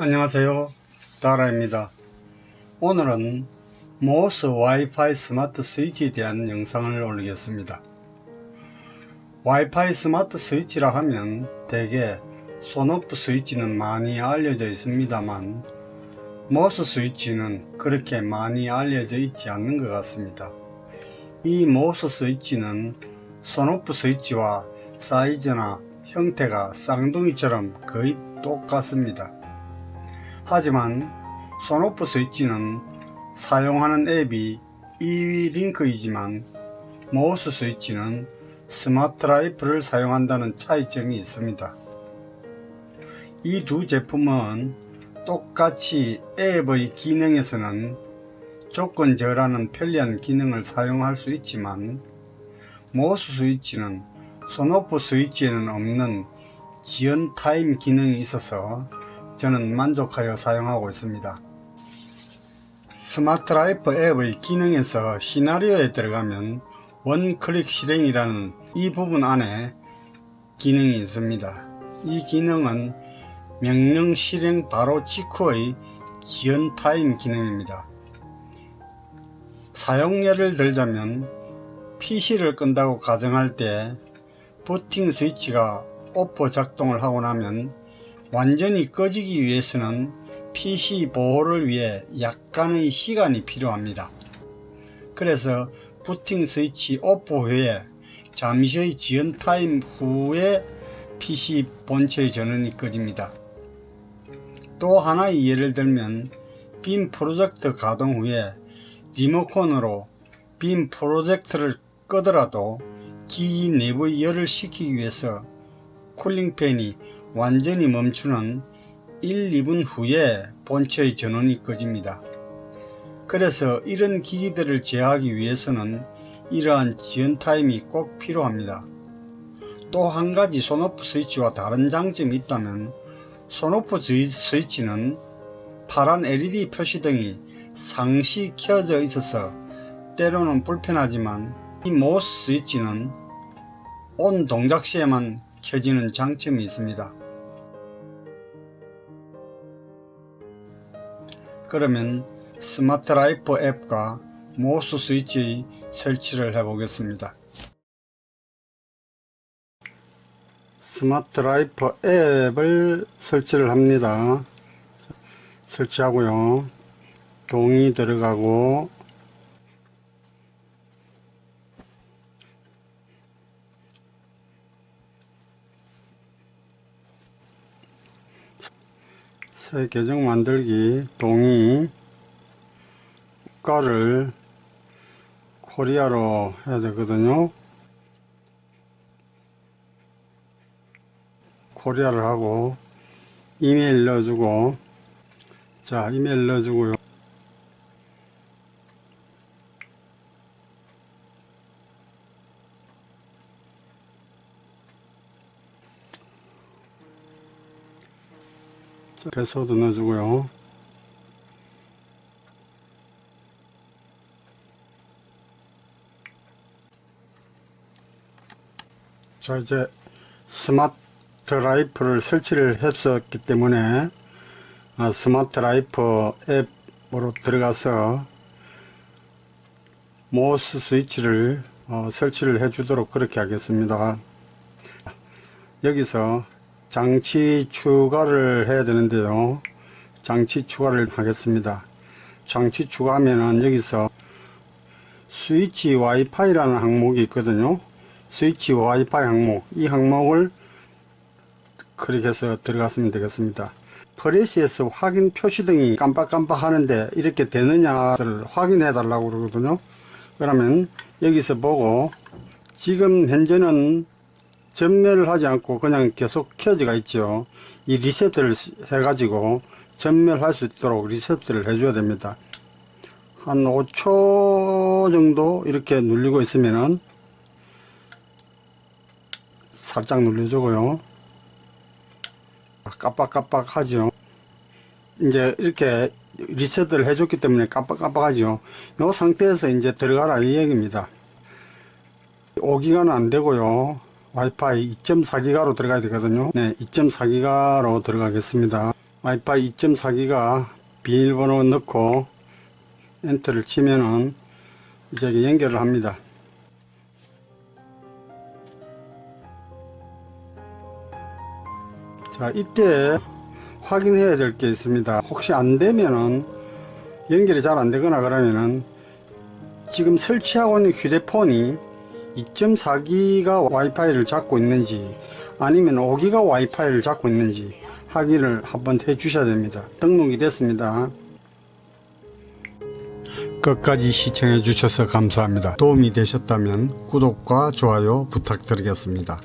안녕하세요, 다라입니다. 오늘은 모스 와이파이 스마트 스위치에 대한 영상을 올리겠습니다. 와이파이 스마트 스위치라 하면 대개 손오프 스위치는 많이 알려져 있습니다만 모스 스위치는 그렇게 많이 알려져 있지 않는 것 같습니다. 이 모스 스위치는 손오프 스위치와 사이즈나 형태가 쌍둥이처럼 거의 똑같습니다. 하지만 손오프 스위치는 사용하는 앱이 eWLINK이지만 모스 스위치는 스마트라이프를 사용한다는 차이점이 있습니다. 이 두 제품은 똑같이 앱의 기능에서는 조건절하는 편리한 기능을 사용할 수 있지만 모스 스위치는 손오프 스위치에는 없는 지연 타임 기능이 있어서 저는 만족하여 사용하고 있습니다. 스마트라이프 앱의 기능에서 시나리오에 들어가면 원클릭 실행이라는 이 부분 안에 기능이 있습니다. 이 기능은 명령 실행 바로 직후의 지연 타임 기능입니다. 사용 예를 들자면 PC를 끈다고 가정할 때 부팅 스위치가 오프 작동을 하고 나면 완전히 꺼지기 위해서는 PC 보호를 위해 약간의 시간이 필요합니다. 그래서 부팅 스위치 오프 후에 잠시의 지연 타임 후에 PC 본체의 전원이 꺼집니다. 또 하나의 예를 들면 빔 프로젝트 가동 후에 리모컨으로 빔 프로젝트를 끄더라도 기기 내부의 열을 식히기 위해서 쿨링팬이 완전히 멈추는 1, 2분 후에 본체의 전원이 꺼집니다. 그래서 이런 기기들을 제어하기 위해서는 이러한 지연 타임이 꼭 필요합니다. 또 한 가지 손오프 스위치와 다른 장점이 있다면 손오프 스위치는 파란 LED 표시등이 상시 켜져 있어서 때로는 불편하지만 이 모스 스위치는 온 동작 시에만 켜지는 장점이 있습니다. 그러면 스마트라이프 앱과 모스 스위치의 설치를 해보겠습니다. 스마트라이프 앱을 설치를 합니다. 설치하고요. 동의 들어가고 새 계정 만들기 동의 국가를 코리아로 해야 되거든요. 코리아를 하고 이메일 넣어주고 자 이메일 넣어주고요. 패스워드 넣어주고요. 자 이제 스마트라이프를 설치를 했었기 때문에 스마트라이프 앱으로 들어가서 모스 스위치를 설치를 해주도록 그렇게 하겠습니다. 여기서 장치 추가를 해야 되는데요. 장치 추가를 하겠습니다. 장치 추가하면은 여기서 스위치 와이파이라는 항목이 있거든요. 스위치 와이파이 항목, 이 항목을 클릭해서 들어갔으면 되겠습니다. 프레시에서 확인 표시등이 깜빡깜빡 하는데 이렇게 되느냐를 확인해 달라고 그러거든요. 그러면 여기서 보고 지금 현재는 전멸을 하지 않고 그냥 계속 켜져가 있죠. 이 리셋을 해가지고 전멸할 수 있도록 리셋을 해줘야 됩니다. 한 5초 정도 이렇게 눌리고 있으면은 살짝 눌러주고요. 깜빡깜빡 하죠. 이제 이렇게 리셋을 해줬기 때문에 깜빡깜빡 하죠. 이 상태에서 이제 들어가라 이 얘기입니다. 5기가는 안 되고요. 와이파이 2.4기가로 들어가야 되거든요. 네, 2.4기가로 들어가겠습니다. 와이파이 2.4기가 비밀번호 넣고 엔터를 치면은 이제 연결을 합니다. 자, 이때 확인해야 될 게 있습니다. 혹시 안 되면은 연결이 잘 안 되거나 그러면은 지금 설치하고 있는 휴대폰이 2.4기가 와이파이를 잡고 있는지 아니면 5기가 와이파이를 잡고 있는지 확인을 한번 해 주셔야 됩니다. 등록이 됐습니다. 끝까지 시청해 주셔서 감사합니다. 도움이 되셨다면 구독과 좋아요 부탁드리겠습니다.